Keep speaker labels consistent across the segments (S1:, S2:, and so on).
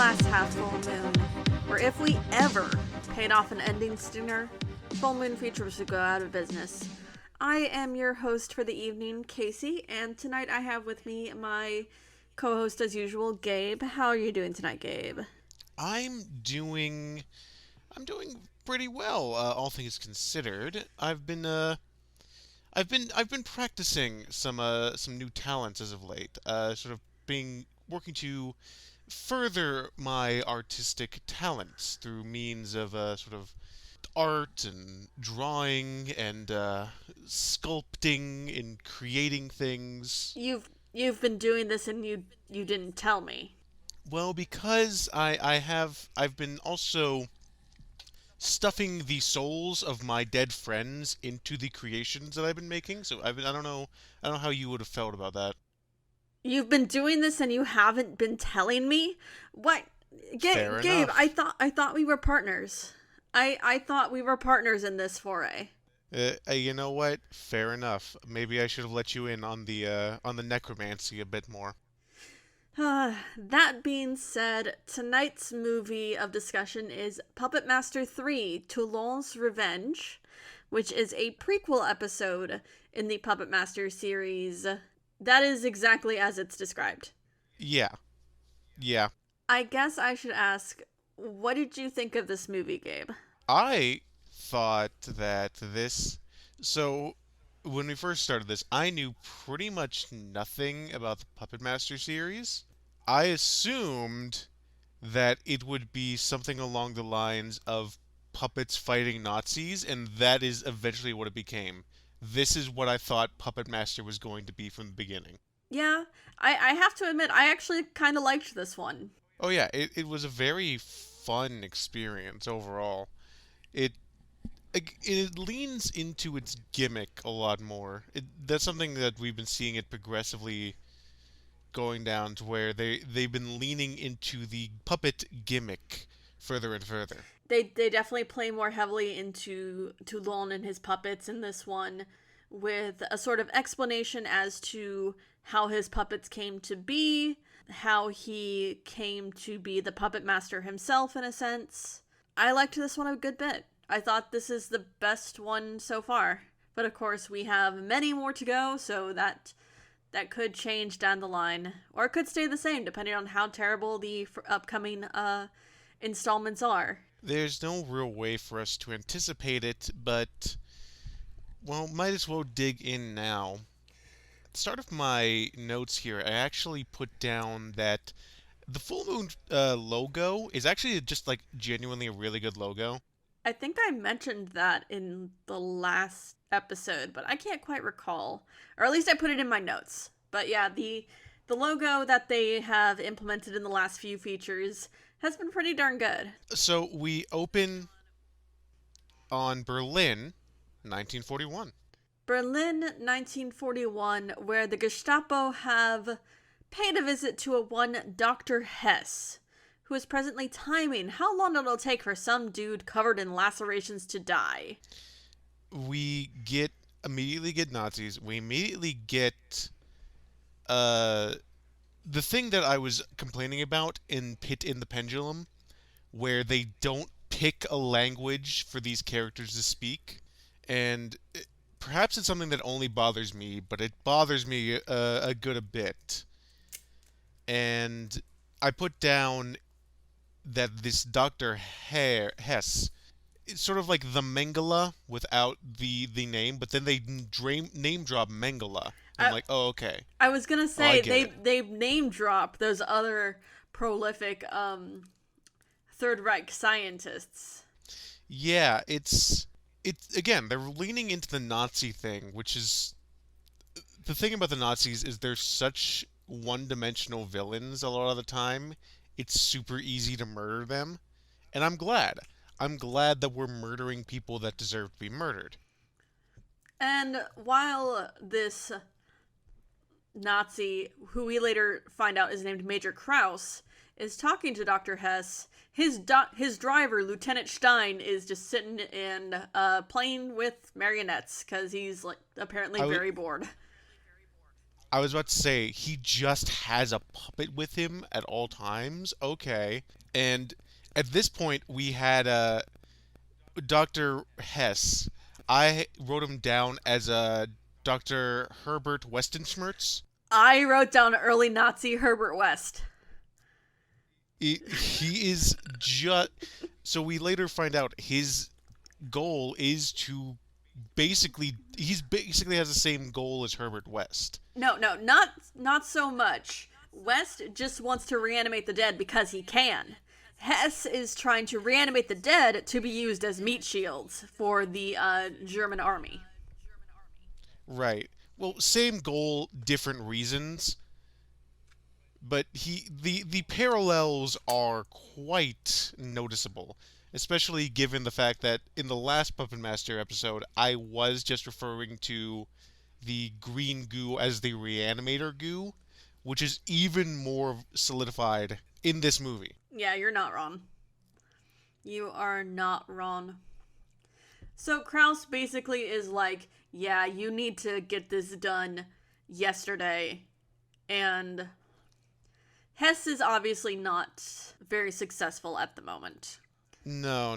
S1: glass half full moon, where if we ever paid off an ending sooner, full moon features would go out of business. I am your host for the evening, Casey, and tonight I have with me my co-host as usual, Gabe. How are you doing tonight, Gabe?
S2: I'm doing pretty well, all things considered. I've been practicing some new talents as of late. Sort of being working to further my artistic talents through means of sort of art and drawing and sculpting and creating things.
S1: You've been doing this and you didn't tell me.
S2: Well, because I've been also stuffing the souls of my dead friends into the creations that I've been making. So I don't know how you would have felt about that.
S1: You've been doing this and you haven't been telling me? What?
S2: Fair
S1: Gabe,
S2: enough.
S1: I thought we were partners. I thought we were partners in this foray.
S2: You know what? Fair enough. Maybe I should have let you in on the necromancy a bit more.
S1: That being said, tonight's movie of discussion is Puppet Master 3 Toulon's Revenge, which is a prequel episode in the Puppet Master series. That is exactly as it's described.
S2: Yeah, yeah.
S1: I guess I should ask, what did you think of this movie, Gabe?
S2: I thought that this. So when we first started this, I knew pretty much nothing about the Puppet Master series. I assumed that it would be something along the lines of puppets fighting Nazis, and that is eventually what it became. This is what I thought Puppet Master was going to be from the beginning.
S1: Yeah, I have to admit, I actually kind of liked this one.
S2: Oh yeah, it was a very fun experience overall. It it leans into its gimmick a lot more. That's something that we've been seeing it progressively going down to where they've been leaning into the puppet gimmick further and further.
S1: They definitely play more heavily into Toulon and his puppets in this one, with a sort of explanation as to how his puppets came to be, how he came to be the puppet master himself in a sense. I liked this one a good bit. I thought this is the best one so far. But of course, we have many more to go, so that could change down the line, or it could stay the same depending on how terrible the upcoming installments are.
S2: There's no real way for us to anticipate it, but well, might as well dig in now. At the start of my notes here, I actually put down that the full moon logo is actually just like genuinely a really good logo.
S1: I think I mentioned that in the last episode, but I can't quite recall. Or at least I put it in my notes. But yeah, the logo that they have implemented in the last few features has been pretty darn good.
S2: So we open on Berlin, 1941.
S1: Berlin 1941, where the Gestapo have paid a visit to a one Dr. Hess, who is presently timing how long it'll take for some dude covered in lacerations to die.
S2: We get immediately get Nazis. We immediately get uh the thing that I was complaining about in Pit in the Pendulum, where they don't pick a language for these characters to speak, and perhaps it's something that only bothers me, but it bothers me a good a bit. And I put down that this Doctor Hess, it's sort of like the Mengele without the name, but then they name drop Mengele. I'm
S1: I,
S2: like, oh okay,
S1: I was gonna
S2: oh I
S1: say
S2: get it.
S1: they name drop those other prolific Third Reich scientists.
S2: Yeah, it's again they're leaning into the Nazi thing, which is the thing about the Nazis is they're such one-dimensional villains a lot of the time. It's super easy to murder them, and I'm glad. I'm glad that we're murdering people that deserve to be murdered.
S1: And while this Nazi, who we later find out is named Major Kraus, is talking to Dr. Hess, his driver, Lieutenant Stein, is just sitting and playing with marionettes because he's like apparently
S2: I w-
S1: very bored.
S2: I was about to say he just has a puppet with him at all times. Okay. And at this point we had Dr. Hess. I wrote him down as Dr. Herbert Westenschmerz.
S1: I wrote down early Nazi Herbert West.
S2: He is just so we later find out his goal is to he's basically has the same goal as Herbert West.
S1: No, not so much. West just wants to reanimate the dead because he can. Hess is trying to reanimate the dead to be used as meat shields for the German army.
S2: Right. Well, same goal, different reasons, but the parallels are quite noticeable, especially given the fact that in the last Puppet Master episode, I was just referring to the green goo as the reanimator goo, which is even more solidified in this movie.
S1: Yeah, you're not wrong. You are not wrong. So Kraus basically is like, yeah, you need to get this done yesterday. And Hess is obviously not very successful at the moment.
S2: No.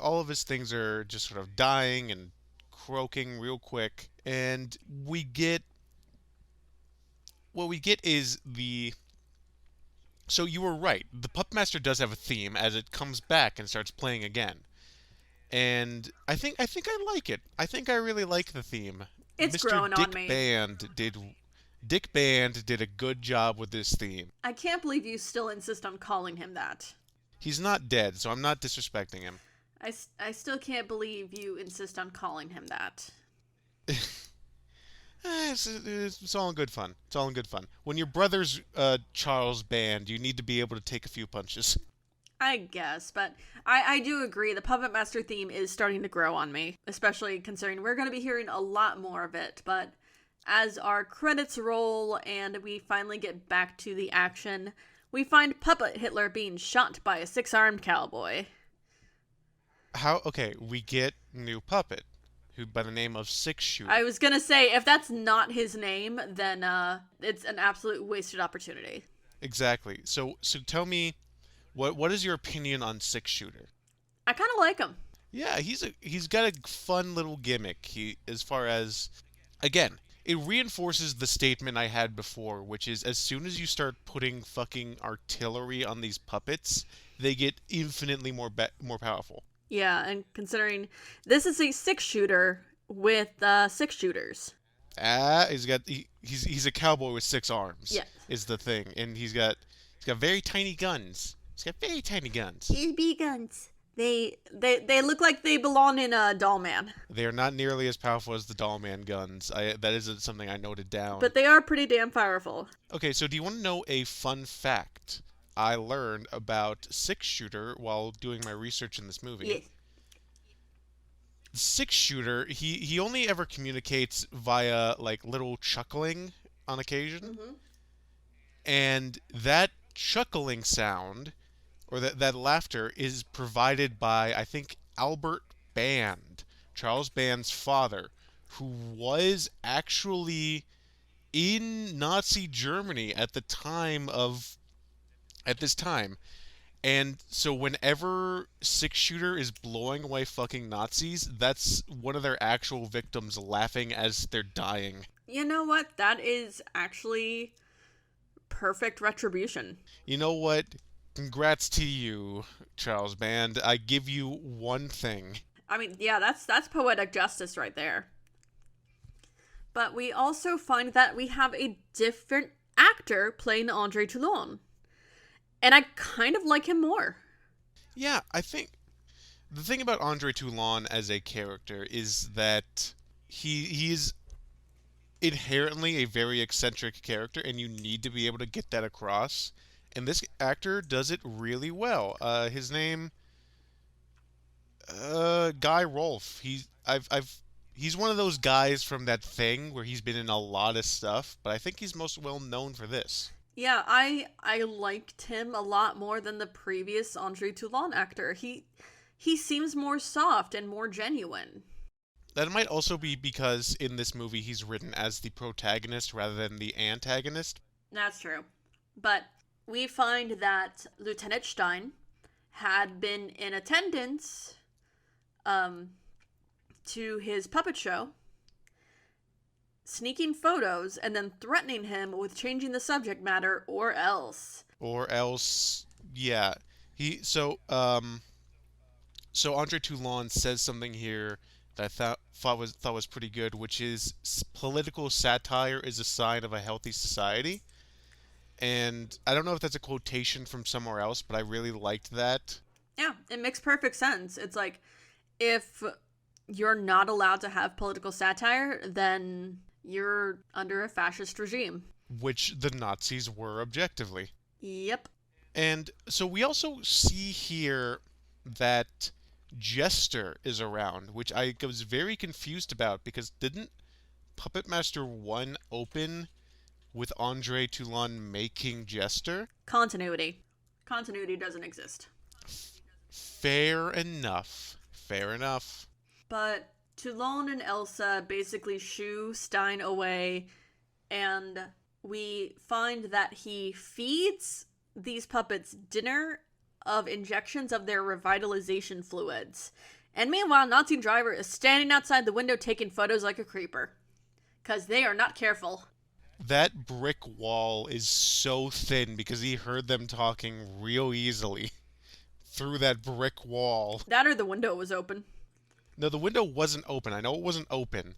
S2: All of his things are just sort of dying and croaking real quick, and what we get is the. So you were right. The Puppet Master does have a theme as it comes back and starts playing again, and I think I like it. I think I really like the theme.
S1: It's
S2: Mr.
S1: growing on me.
S2: Dick Band did a good job with this theme.
S1: I can't believe you still insist on calling him that.
S2: He's not dead, so I'm not disrespecting him.
S1: I still can't believe you insist on calling him that.
S2: It's all in good fun. It's all in good fun. When your brother's Charles Band, you need to be able to take a few punches.
S1: I guess, but I do agree. The Puppet Master theme is starting to grow on me, especially considering we're going to be hearing a lot more of it. But as our credits roll and we finally get back to the action, we find Puppet Hitler being shot by a six-armed cowboy.
S2: Okay, we get new puppet, who by the name of Six Shooter.
S1: I was gonna say, if that's not his name, then it's an absolute wasted opportunity.
S2: Exactly. So tell me, what is your opinion on Six Shooter?
S1: I kind of like him.
S2: Yeah, he's got a fun little gimmick. As far as again, it reinforces the statement I had before, which is as soon as you start putting fucking artillery on these puppets, they get infinitely more powerful.
S1: Yeah, and considering this is a six-shooter with six shooters.
S2: He's a cowboy with six arms.
S1: Yeah,
S2: Is the thing, and he's got very tiny guns. He's got very tiny guns.
S1: BB guns. They look like they belong in a Doll Man.
S2: They are not nearly as powerful as the Doll Man guns. That isn't something I noted down.
S1: But they are pretty damn powerful.
S2: Okay, so do you want to know a fun fact I learned about Six Shooter while doing my research in this movie?
S1: Yes.
S2: Six Shooter, he only ever communicates via like little chuckling on occasion, and that chuckling sound or that laughter is provided by I think Albert Band, Charles Band's father, who was actually in Nazi Germany at this time. And so whenever Six Shooter is blowing away fucking Nazis, that's one of their actual victims laughing as they're dying.
S1: You know what? That is actually perfect retribution.
S2: You know what? Congrats to you, Charles Band. I give you one thing.
S1: I mean, yeah, that's poetic justice right there. But we also find that we have a different actor playing Andre Toulon. And I kind of like him more.
S2: Yeah, I think the thing about Andre Toulon as a character is that he's inherently a very eccentric character, and you need to be able to get that across. And this actor does it really well. His name, Guy Rolfe. He's one of those guys from that thing where he's been in a lot of stuff, but I think he's most well known for this.
S1: Yeah, I liked him a lot more than the previous Andre Toulon actor. He seems more soft and more genuine.
S2: That might also be because in this movie he's written as the protagonist rather than the antagonist.
S1: That's true. But we find that Lieutenant Stein had been in attendance um, to his puppet show, sneaking photos and then threatening him with changing the subject matter or else.
S2: Or else, yeah. He so Andre Toulon says something here that I thought was pretty good, which is political satire is a sign of a healthy society. And I don't know if that's a quotation from somewhere else, but I really liked that.
S1: Yeah, it makes perfect sense. It's like if you're not allowed to have political satire, then you're under a fascist regime.
S2: Which the Nazis were objectively.
S1: Yep.
S2: And so we also see here that Jester is around, which I was very confused about because didn't Puppet Master 1 open with Andre Toulon making Jester?
S1: Continuity. Continuity doesn't exist.
S2: Fair enough. Fair enough.
S1: But Toulon and Elsa basically shoo Stein away, and we find that he feeds these puppets dinner of injections of their revitalization fluids. And meanwhile, Nazi driver is standing outside the window taking photos like a creeper. Because they are not careful.
S2: That brick wall is so thin because he heard them talking real easily through that brick wall.
S1: That or the window was open.
S2: No, the window wasn't open. I know it wasn't open.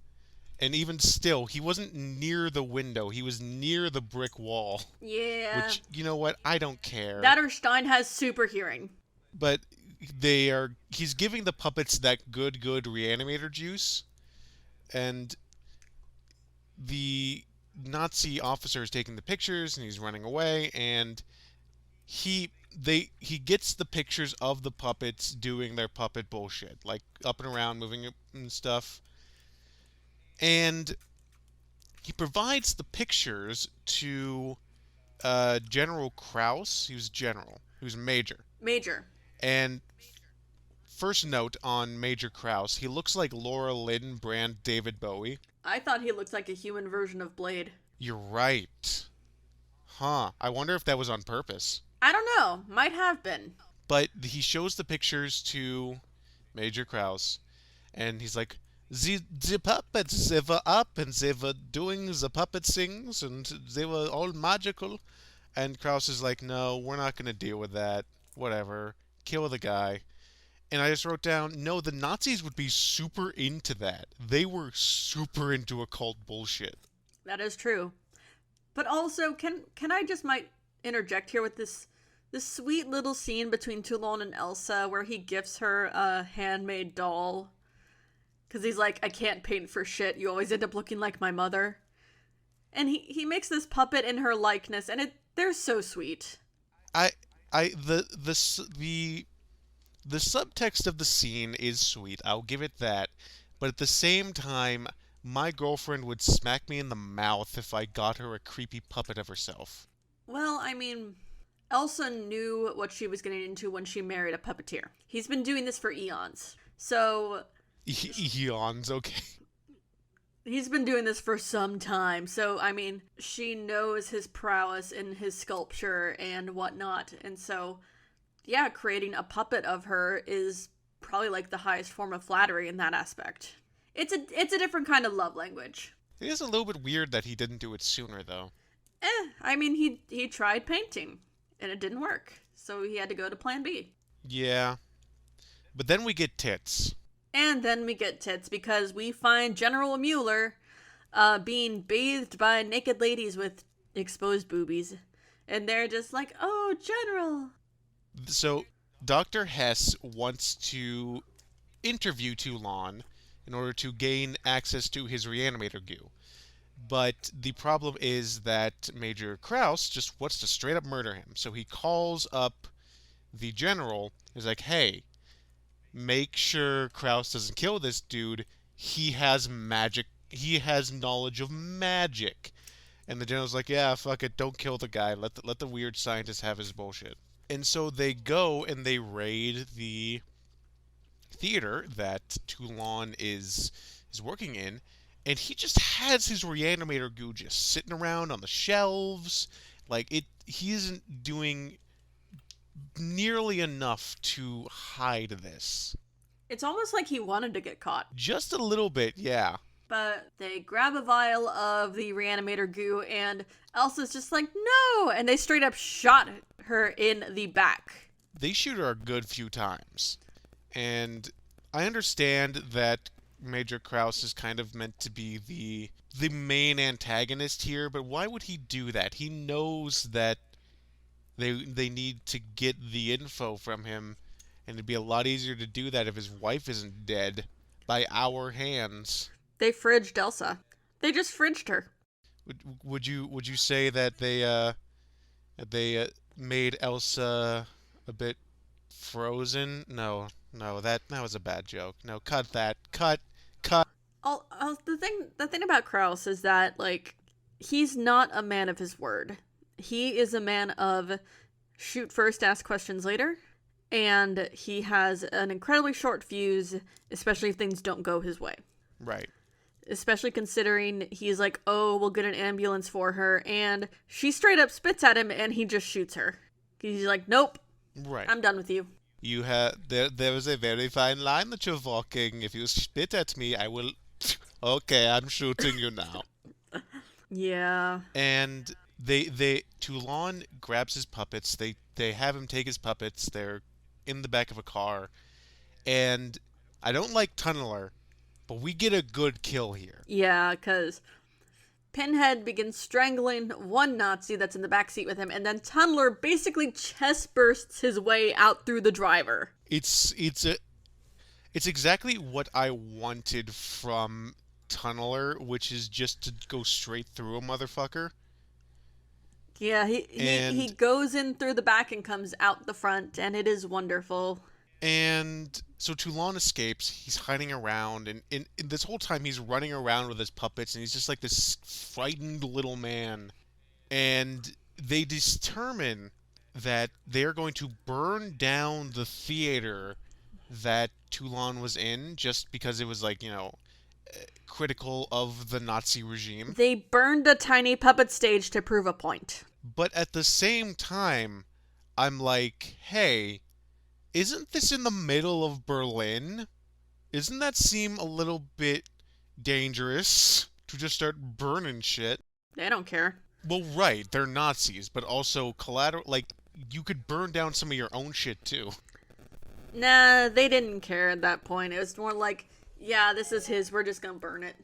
S2: And even still, he wasn't near the window. He was near the brick wall.
S1: Yeah.
S2: Which, you know what? I don't care.
S1: That or Stein has super hearing.
S2: But he's giving the puppets that good reanimator juice. And the Nazi officer is taking the pictures and he's running away, and he gets the pictures of the puppets doing their puppet bullshit, like up and around, moving and stuff. And he provides the pictures to General Kraus. He was general. He was major.
S1: Major.
S2: And first note on Major Kraus, he looks like Laura Lynn brand David Bowie.
S1: I thought he looked like a human version of Blade.
S2: You're right. Huh. I wonder if that was on purpose.
S1: I don't know. Might have been.
S2: But he shows the pictures to Major Kraus, and he's like, the puppets, they were up, and they were doing the puppet things, and they were all magical. And Kraus is like, no, we're not going to deal with that. Whatever. Kill the guy. And I just wrote down, no, the Nazis would be super into that. They were super into occult bullshit.
S1: That is true. But also, can I just might interject here with this sweet little scene between Toulon and Elsa where he gifts her a handmade doll. Because he's like, I can't paint for shit. You always end up looking like my mother. And he makes this puppet in her likeness, and they're so sweet.
S2: The subtext of the scene is sweet. I'll give it that. But at the same time, my girlfriend would smack me in the mouth if I got her a creepy puppet of herself.
S1: Well, I mean, Elsa knew what she was getting into when she married a puppeteer. He's been doing this for eons. So...
S2: Eons, okay.
S1: He's been doing this for some time. So, I mean, she knows his prowess in his sculpture and whatnot. And so, yeah, creating a puppet of her is probably like the highest form of flattery in that aspect. It's a different kind of love language.
S2: It is a little bit weird that he didn't do it sooner, though.
S1: I mean, he tried painting, and it didn't work. So he had to go to plan B.
S2: Yeah. But then we get tits.
S1: And then we get tits because we find General Mueller being bathed by naked ladies with exposed boobies. And they're just like, oh, General.
S2: So Dr. Hess wants to interview Toulon in order to gain access to his reanimator goo. But the problem is that Major Kraus just wants to straight up murder him. So he calls up the general. He's like, hey, make sure Kraus doesn't kill this dude. He has magic. He has knowledge of magic. And the general's like, yeah, fuck it. Don't kill the guy. Let the weird scientist have his bullshit. And so they go and they raid the theater that Toulon is is working in, and he just has his reanimator goo just sitting around on the shelves. Like he isn't doing nearly enough to hide this.
S1: It's almost like he wanted to get caught.
S2: Just a little bit, yeah.
S1: But they grab a vial of the reanimator goo, and Elsa's just like, no! And they straight up shot her in the back.
S2: They shoot her a good few times. And I understand that Major Krause is kind of meant to be the main antagonist here, but why would he do that? He knows that they need to get the info from him, and it'd be a lot easier to do that if his wife isn't dead by our hands.
S1: They fridged Elsa. They just fridged her.
S2: Would you say that they made Elsa a bit frozen? No, that was a bad joke. No, cut that. Cut.
S1: The thing about Krause is that, like, he's not a man of his word. He is a man of shoot first, ask questions later. And he has an incredibly short fuse, especially if things don't go his way.
S2: Right.
S1: Especially considering he's like, oh, we'll get an ambulance for her. And she straight up spits at him and he just shoots her. He's like, nope.
S2: Right.
S1: I'm done with you.
S2: You have there was a very fine line that you're walking. If you spit at me, I will. Okay, I'm shooting you now.
S1: Yeah.
S2: And Toulon grabs his puppets. They have him take his puppets. They're in the back of a car, and I don't like Tunneler, but we get a good kill here.
S1: Yeah, because Pinhead begins strangling one Nazi that's in the backseat with him, and then Tunneler basically chest bursts his way out through the driver.
S2: It's exactly what I wanted from Tunneler, which is just to go straight through a motherfucker.
S1: Yeah, he goes in through the back and comes out the front, and it is wonderful.
S2: And so Toulon escapes. He's hiding around, and in this whole time he's running around with his puppets, and he's just like this frightened little man. And they determine that they're going to burn down the theater that Toulon was in, just because it was like, critical of the Nazi regime.
S1: They burned a tiny puppet stage to prove a point.
S2: But at the same time, I'm like, hey, isn't this in the middle of Berlin? Doesn't that seem a little bit dangerous to just start burning shit?
S1: They don't care.
S2: Well, right, they're Nazis, but also collateral, like, you could burn down some of your own shit too.
S1: Nah, they didn't care at that point. It was more like, yeah, this is his, we're just gonna burn it.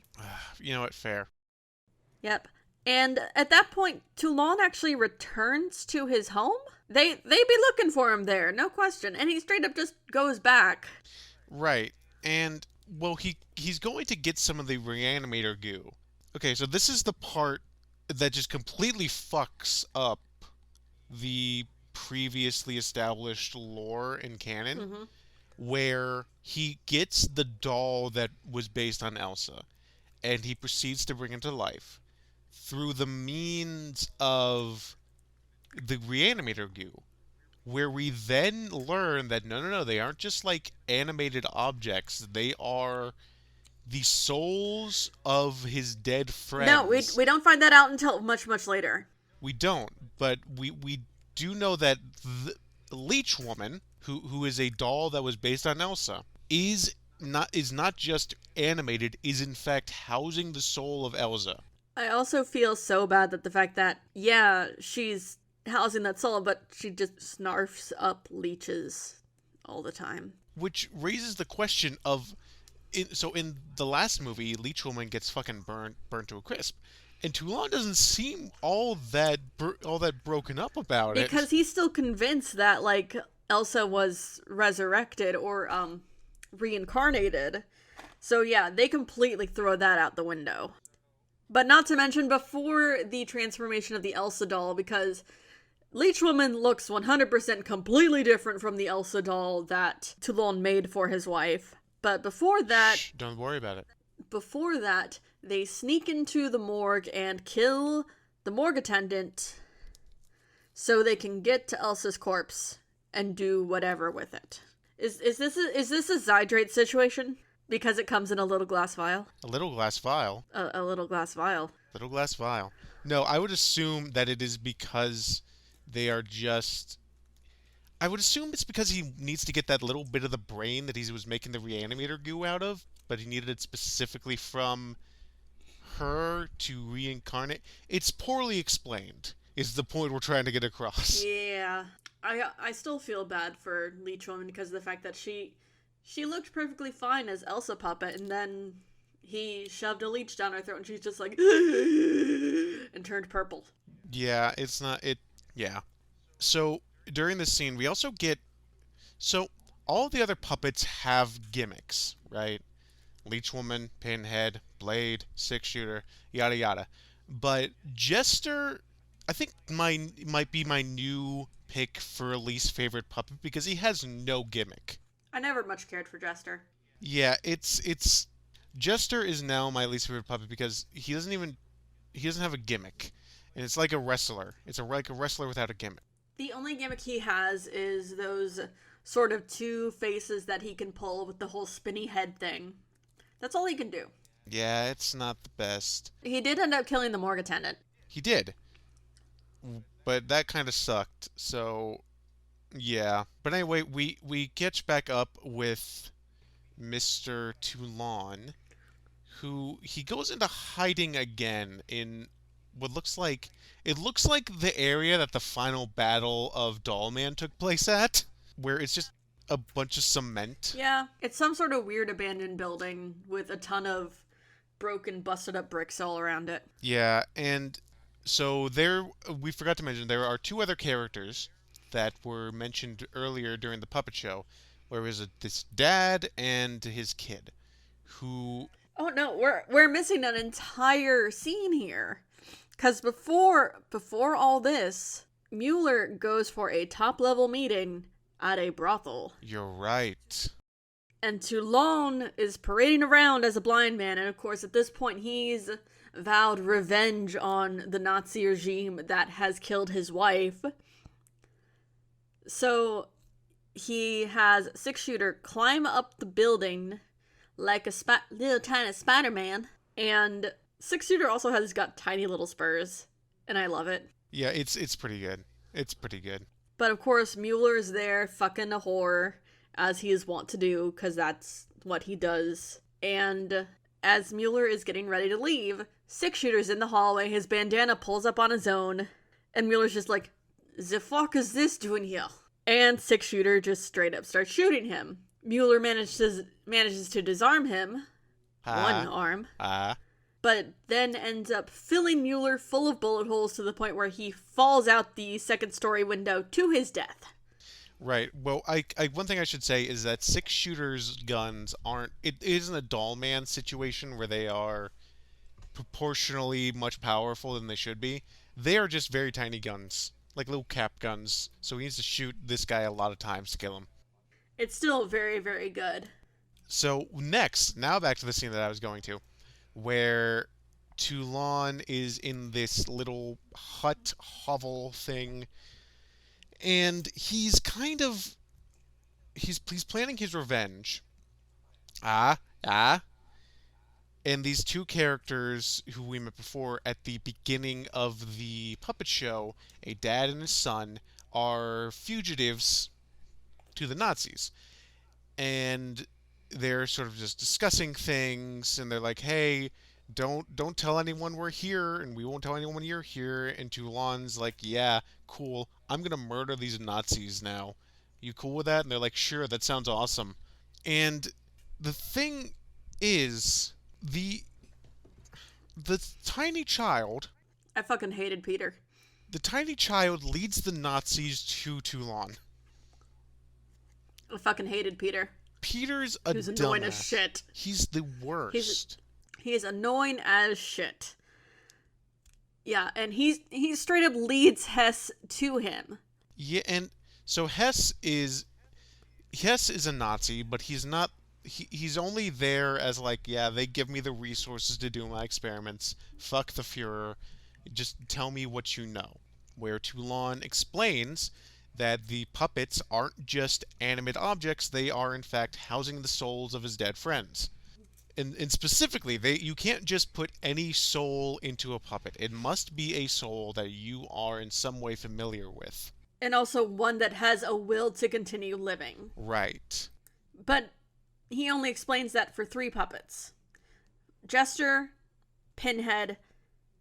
S2: You know what, fair.
S1: Yep. And at that point, Toulon actually returns to his home? They be looking for him there, no question. And he straight up just goes back.
S2: Right. And, well, he's going to get some of the reanimator goo. Okay, so this is the part that just completely fucks up the previously established lore and canon.
S1: Mm-hmm.
S2: Where he gets the doll that was based on Elsa, and he proceeds to bring it to life through the means of the reanimator goo, where we then learn that no, they aren't just like animated objects, they are the souls of his dead friends.
S1: No, we don't find that out until much, much later.
S2: We don't, but we do know that the Leech Woman, who is a doll that was based on Elsa, is not just animated, is in fact housing the soul of Elsa.
S1: I also feel so bad that the fact that, yeah, she's housing that soul, but she just snarfs up leeches all the time.
S2: Which raises the question of, in the last movie, Leech Woman gets fucking burnt to a crisp. And Toulon doesn't seem all that broken up about it.
S1: Because he's still convinced that, like, Elsa was resurrected or reincarnated. So yeah, they completely throw that out the window. But not to mention before the transformation of the Elsa doll, because Leech Woman looks 100% completely different from the Elsa doll that Toulon made for his wife. But before that...
S2: Shh, don't worry about it.
S1: Before that, they sneak into the morgue and kill the morgue attendant so they can get to Elsa's corpse and do whatever with it. Is this a Zydrate situation? Because it comes in a little glass vial.
S2: A little glass vial.
S1: A little glass vial.
S2: Little glass vial. No, I would assume that it is because they are just. I would assume it's because he needs to get that little bit of the brain that he was making the reanimator goo out of, but he needed it specifically from her to reincarnate. It's poorly explained, is the point we're trying to get across.
S1: Yeah. I still feel bad for Leech Woman because of the fact that she looked perfectly fine as Elsa puppet, and then he shoved a leech down her throat, and she's just like and turned purple.
S2: Yeah, it's not it. Yeah. So during this scene, we also get so all the other puppets have gimmicks, right? Leech Woman, Pinhead, Blade, Six Shooter, yada yada. But Jester, I think might be my new pick for least favorite puppet because he has no gimmick.
S1: I never much cared for Jester.
S2: Yeah, it's Jester is now my least favorite puppet because he doesn't have a gimmick, and it's like a wrestler. It's like a wrestler without a gimmick.
S1: The only gimmick he has is those sort of two faces that he can pull with the whole spinny head thing. That's all he can do.
S2: Yeah, it's not the best.
S1: He did end up killing the morgue attendant.
S2: He did, but that kind of sucked. So yeah. But anyway, we catch back up with Mr. Toulon, who he goes into hiding again in what looks like the area that the final battle of Dollman took place at, where it's just a bunch of cement.
S1: Yeah, it's some sort of weird abandoned building with a ton of broken, busted up bricks all around it.
S2: Yeah, and so there we forgot to mention there are two other characters that were mentioned earlier during the puppet show, where was this dad and his kid, who
S1: Oh no, we're missing an entire scene here. Cause before all this, Mueller goes for a top level meeting at a brothel.
S2: you're right.
S1: And Toulon is parading around as a blind man, and of course at this point he's vowed revenge on the Nazi regime that has killed his wife. So he has Six Shooter climb up the building like a little tiny Spider-Man, and Six Shooter also has got tiny little spurs, and I love it.
S2: Yeah, it's pretty good. It's pretty good.
S1: But of course, Mueller's there fucking a whore, as he is wont to do, because that's what he does. And as Mueller is getting ready to leave, Six Shooter's in the hallway, his bandana pulls up on his own, and Mueller's just like, the fuck is this doing here? And Six Shooter just straight up starts shooting him. Mueller manages to disarm him, one arm, but then ends up filling Mueller full of bullet holes to the point where he falls out the second story window to his death.
S2: Right. Well, I one thing I should say is that Six Shooter's guns aren't. It isn't a doll man situation where they are proportionally much powerful than they should be. They are just very tiny guns, like little cap guns. So he needs to shoot this guy a lot of times to kill him.
S1: It's still very, very good.
S2: So next, now back to the scene that I was going to, where Toulon is in this little hut hovel thing, and he's planning his revenge. And these two characters who we met before at the beginning of the puppet show, a dad and his son, are fugitives to the Nazis. And they're sort of just discussing things, and they're like, hey, don't tell anyone we're here, and we won't tell anyone you're here. And Toulon's like, yeah, cool, I'm gonna murder these Nazis now. You cool with that? And they're like, sure, that sounds awesome. And the thing is, the tiny child,
S1: I fucking hated Peter.
S2: the tiny child leads the Nazis to Toulon.
S1: I fucking hated Peter.
S2: Peter's a
S1: He's annoying
S2: dumbass.
S1: as shit.
S2: He's the worst.
S1: He's annoying as shit. Yeah, and he straight up leads Hess to him.
S2: Yeah, and so Hess is a Nazi, but he's not. He's only there as like, yeah, they give me the resources to do my experiments. Fuck the Fuhrer. Just tell me what you know. Where Toulon explains that the puppets aren't just animate objects, they are in fact housing the souls of his dead friends. And specifically, you can't just put any soul into a puppet. It must be a soul that you are in some way familiar with.
S1: And also one that has a will to continue living.
S2: Right.
S1: But he only explains that for 3 puppets: Jester, Pinhead,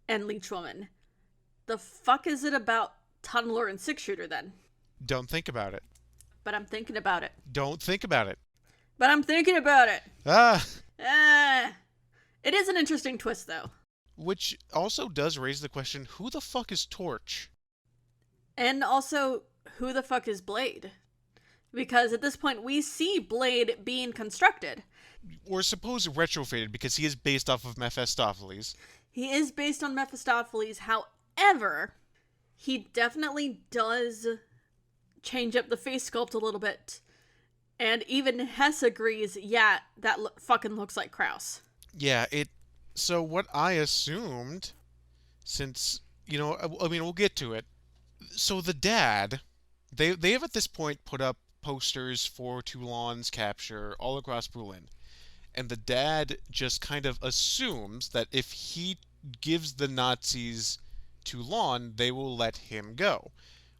S1: and Leech Woman. The fuck is it about Tunneler and Six Shooter then?
S2: Don't think about it.
S1: But I'm thinking about it.
S2: Don't think about it.
S1: But I'm thinking about it.
S2: Ah!
S1: It is an interesting twist, though.
S2: Which also does raise the question, who the fuck is Torch?
S1: And also, who the fuck is Blade? Because at this point, we see Blade being constructed.
S2: Or suppose retrofitted, because he is based off of Mephistopheles.
S1: He is based on Mephistopheles. However, he definitely does change up the face sculpt a little bit. And even Hess agrees, yeah, that fucking looks like Krauss.
S2: Yeah, so what I assumed, since, I mean, we'll get to it. So the dad, they have at this point put up posters for Toulon's capture all across Berlin. And the dad just kind of assumes that if he gives the Nazis Toulon, they will let him go.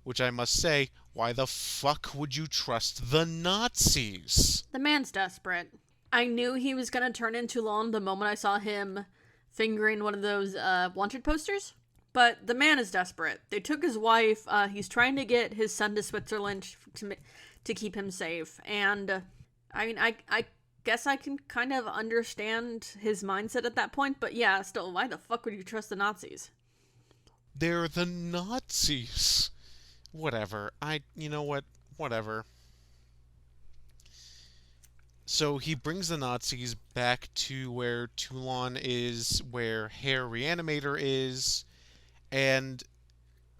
S2: Which I must say, why the fuck would you trust the Nazis?
S1: The man's desperate. I knew he was going to turn into Toulon the moment I saw him fingering one of those wanted posters. But the man is desperate. They took his wife. He's trying to get his son to Switzerland to keep him safe. And, I mean, I guess I can kind of understand his mindset at that point. But yeah, still, why the fuck would you trust the Nazis?
S2: They're the Nazis. Whatever. You know what? Whatever. So he brings the Nazis back to where Toulon is, where Hair Reanimator is, and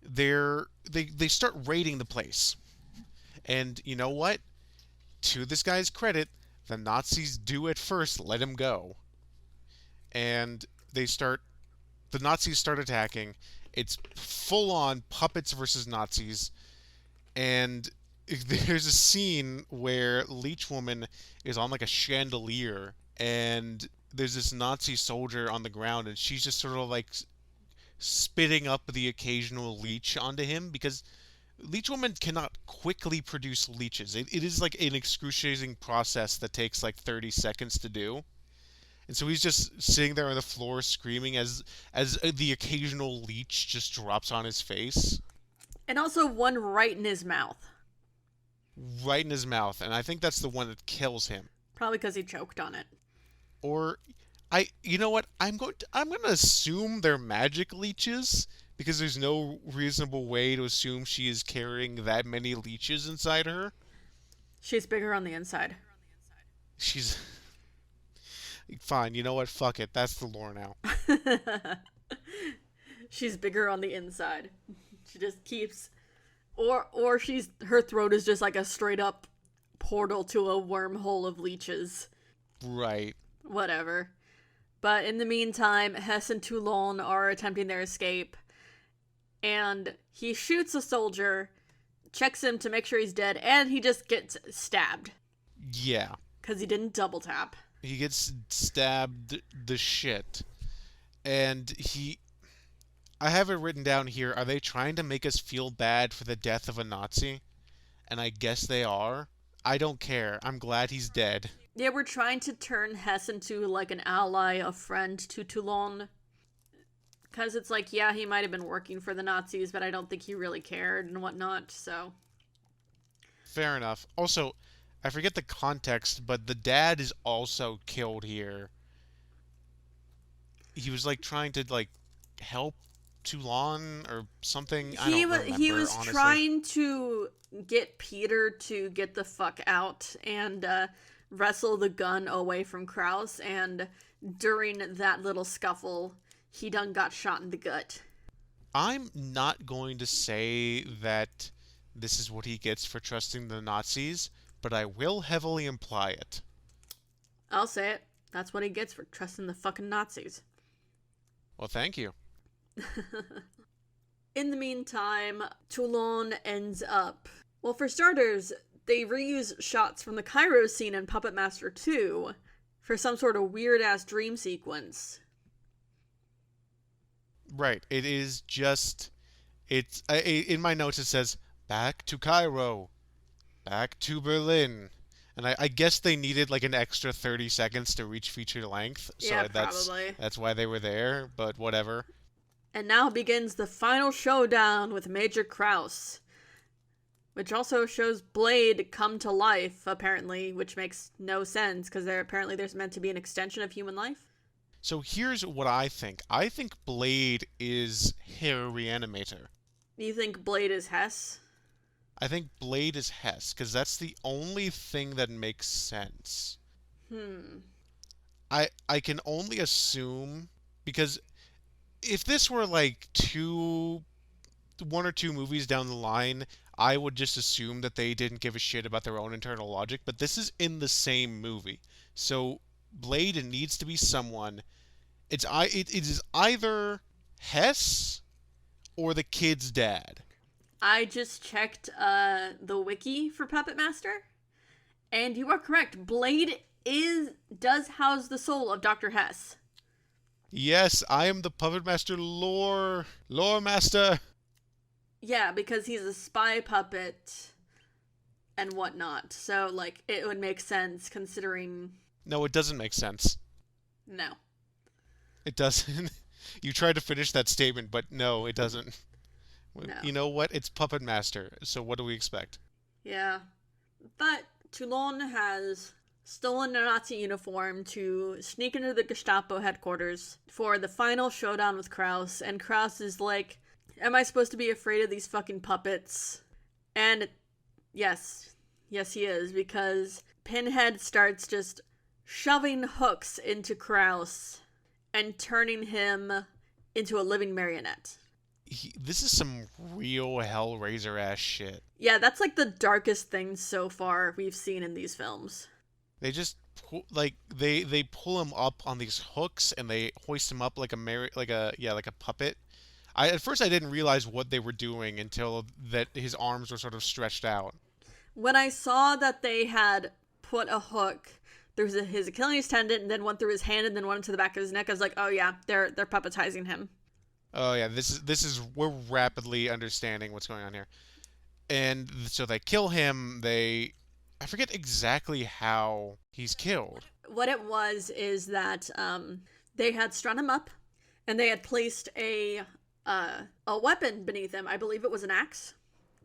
S2: they start raiding the place. And you know what? To this guy's credit, the Nazis do it first, let him go. And the Nazis start attacking. It's full on puppets versus Nazis. And there's a scene where Leech Woman is on like a chandelier, and there's this Nazi soldier on the ground, and she's just sort of like spitting up the occasional leech onto him, because Leech Woman cannot quickly produce leeches. It is like an excruciating process that takes like 30 seconds to do. And so he's just sitting there on the floor screaming as the occasional leech just drops on his face.
S1: And also one right in his mouth.
S2: Right in his mouth, and I think that's the one that kills him.
S1: Probably because he choked on it.
S2: Or, you know what? I'm going to assume they're magic leeches, because there's no reasonable way to assume she is carrying that many leeches inside her.
S1: She's bigger on the inside.
S2: She's fine. You know what? Fuck it. That's the lore now.
S1: She's bigger on the inside. She just keeps, or her throat is just like a straight up portal to a wormhole of leeches.
S2: Right.
S1: Whatever. But in the meantime, Hess and Toulon are attempting their escape, and he shoots a soldier, checks him to make sure he's dead, and he just gets stabbed.
S2: Yeah.
S1: Because he didn't double tap.
S2: He gets stabbed the shit. And I have it written down here, are they trying to make us feel bad for the death of a Nazi? And I guess they are. I don't care. I'm glad he's dead.
S1: Yeah, we're trying to turn Hess into like an ally, a friend to Toulon. Because it's like, yeah, he might have been working for the Nazis, but I don't think he really cared and whatnot, so.
S2: Fair enough. Also, I forget the context, but the dad is also killed here. He was like trying to like help Toulon or something. I don't remember,
S1: he was
S2: honestly.
S1: trying to get Peter to get the fuck out and wrestle the gun away from Krauss, and during that little scuffle, he done got shot in the gut.
S2: I'm not going to say that this is what he gets for trusting the Nazis, but I will heavily imply it.
S1: I'll say it. That's what he gets for trusting the fucking Nazis.
S2: Well, thank you.
S1: In the meantime, Toulon ends up... Well, for starters, they reuse shots from the Cairo scene in Puppet Master 2, for some sort of weird ass dream sequence.
S2: Right. It is just. In my notes it says back to Cairo, back to Berlin, and I guess they needed like an extra 30 seconds to reach feature length, so
S1: Yeah, probably.
S2: that's why they were there. But whatever.
S1: And now begins the final showdown with Major Kraus, which also shows Blade come to life, apparently, which makes no sense because apparently there's meant to be an extension of human life.
S2: So here's what I think. I think Blade is her reanimator.
S1: You think Blade is Hess?
S2: I think Blade is Hess because that's the only thing that makes sense. I can only assume because if this were like one or two movies down the line, I would just assume that they didn't give a shit about their own internal logic, but this is in the same movie. So Blade needs to be someone. It is either Hess or the kid's dad.
S1: I just checked the wiki for Puppet Master, and you are correct. Blade does house the soul of Dr. Hess.
S2: Yes, I am the Puppet Master lore master.
S1: Yeah, because he's a spy puppet and whatnot. So, like, it would make sense considering...
S2: No, it doesn't make sense.
S1: No.
S2: It doesn't. You tried to finish that statement, but no, it doesn't.
S1: No.
S2: You know what? It's Puppet Master, so what do we expect?
S1: Yeah. But Toulon has stolen a Nazi uniform to sneak into the Gestapo headquarters for the final showdown with Kraus, and Kraus is like, am I supposed to be afraid of these fucking puppets? And yes, he is, because Pinhead starts just shoving hooks into Kraus and turning him into a living marionette.
S2: This is some real Hellraiser ass shit.
S1: Yeah, that's like the darkest thing so far we've seen in these films.
S2: They just they pull him up on these hooks and they hoist him up like a puppet. At first I didn't realize what they were doing until that his arms were sort of stretched out.
S1: When I saw that they had put a hook through his Achilles tendon and then one through his hand and then one into the back of his neck, I was like, oh yeah, they're puppetizing him.
S2: Oh yeah, this is we're rapidly understanding what's going on here. And so they kill him. I forget exactly how he's killed.
S1: What it was is that they had strung him up and they had placed a weapon beneath him. I believe it was an axe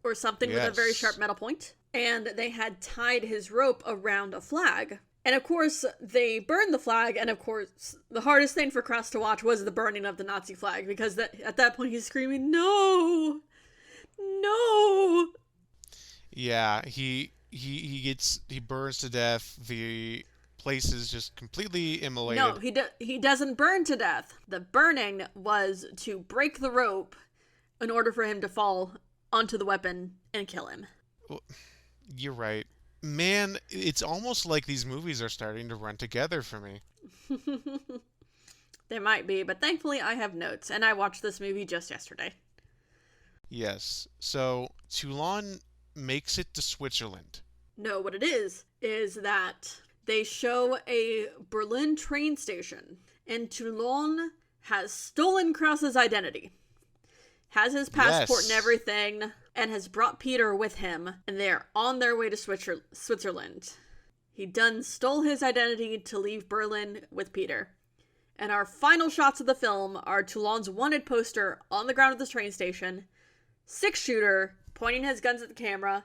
S1: or something with a very sharp metal point. And they had tied his rope around a flag. And of course, they burned the flag, and of course, the hardest thing for Kraus to watch was the burning of the Nazi flag, because at that point he's screaming, "No! No!"
S2: Yeah, he burns to death. The place is just completely immolated.
S1: No, he doesn't burn to death. The burning was to break the rope in order for him to fall onto the weapon and kill him.
S2: Well, you're right. Man, it's almost like these movies are starting to run together for me.
S1: They might be, but thankfully I have notes, and I watched this movie just yesterday.
S2: Yes. So, Toulon makes it to Switzerland.
S1: No, what it is that they show a Berlin train station, and Toulon has stolen Kraus's identity, has his passport and everything, and has brought Peter with him, and they are on their way to Switzerland. He done stole his identity to leave Berlin with Peter. And our final shots of the film are Toulon's wanted poster on the ground of the train station, 6-shooter pointing his guns at the camera,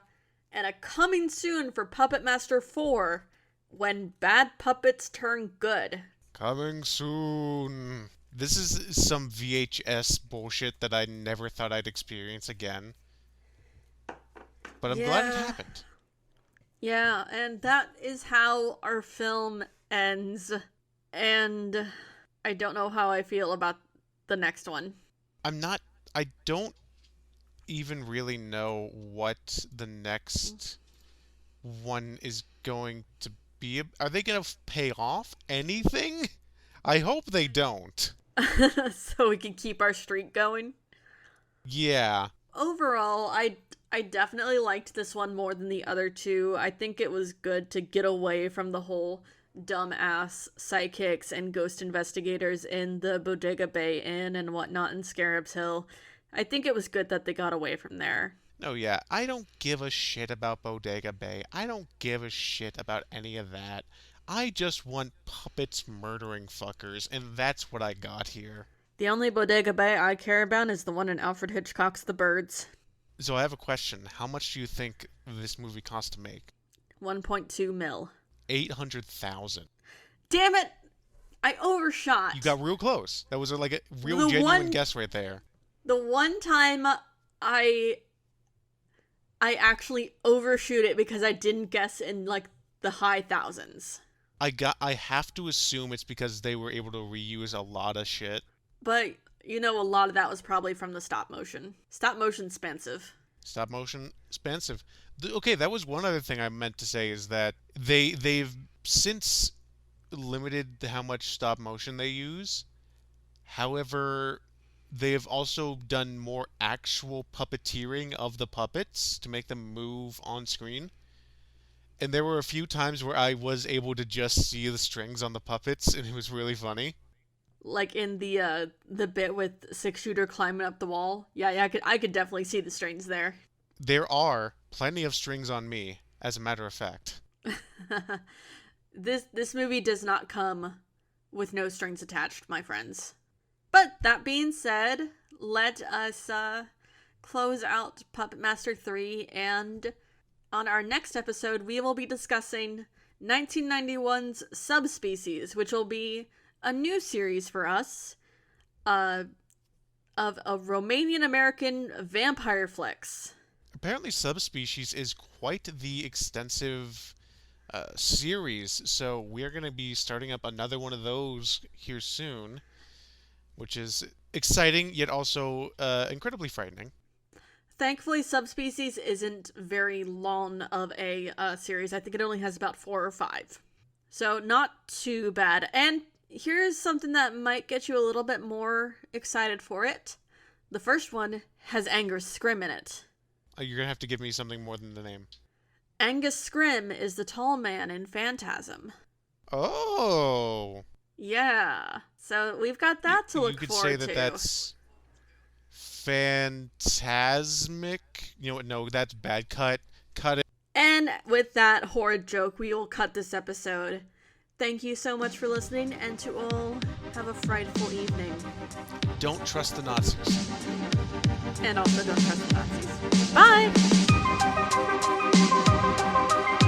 S1: and a coming soon for Puppet Master 4, when bad puppets turn good.
S2: Coming soon. This is some VHS bullshit that I never thought I'd experience again. But I'm glad it happened.
S1: Yeah, and that is how our film ends. And I don't know how I feel about the next one.
S2: I don't even really know what the next one is going to be. Are they going to pay off anything? I hope they don't.
S1: So we can keep our streak going?
S2: Yeah.
S1: Overall, I definitely liked this one more than the other two. I think it was good to get away from the whole dumbass psychics and ghost investigators in the Bodega Bay Inn and whatnot in Scarab's Hill. I think it was good that they got away from there.
S2: No, yeah, I don't give a shit about Bodega Bay. I don't give a shit about any of that. I just want puppets murdering fuckers, and that's what I got here.
S1: The only Bodega Bay I care about is the one in Alfred Hitchcock's The Birds.
S2: So I have a question. How much do you think this movie cost to make?
S1: 1.2 mil.
S2: 800,000.
S1: Damn it! I overshot.
S2: You got real close. That was like a real
S1: The
S2: genuine
S1: one-
S2: guess right there.
S1: The one time I actually overshoot it because I didn't guess in like the high thousands.
S2: I have to assume it's because they were able to reuse a lot of shit.
S1: But you know, a lot of that was probably from the stop motion. Stop motion's expensive.
S2: Stop motion expensive. Okay, that was one other thing I meant to say is that they've since limited how much stop motion they use. However, they have also done more actual puppeteering of the puppets to make them move on screen. And there were a few times where I was able to just see the strings on the puppets, and it was really funny.
S1: Like in the bit with 6-shooter climbing up the wall. Yeah, I could definitely see the strings there.
S2: There are plenty of strings on me, as a matter of fact.
S1: This movie does not come with no strings attached, my friends. But that being said, let us close out Puppet Master 3, and on our next episode, we will be discussing 1991's Subspecies, which will be a new series for us of a Romanian-American vampire flicks.
S2: Apparently, Subspecies is quite the extensive series, so we're going to be starting up another one of those here soon, which is exciting, yet also incredibly frightening.
S1: Thankfully, Subspecies isn't very long of a series. I think it only has about 4 or 5. So, not too bad. And here's something that might get you a little bit more excited for it. The first one has Angus Scrimm in it.
S2: You're going to have to give me something more than the name.
S1: Angus Scrimm is the tall man in Phantasm.
S2: Oh!
S1: Yeah. So we've got that to look forward to.
S2: You could say that that's phantasmic. You know what? No, that's bad. Cut it.
S1: And with that horrid joke, we will cut this episode. Thank you so much for listening, and to all, have a frightful evening.
S2: Don't trust the Nazis.
S1: And also don't trust the Nazis. Bye!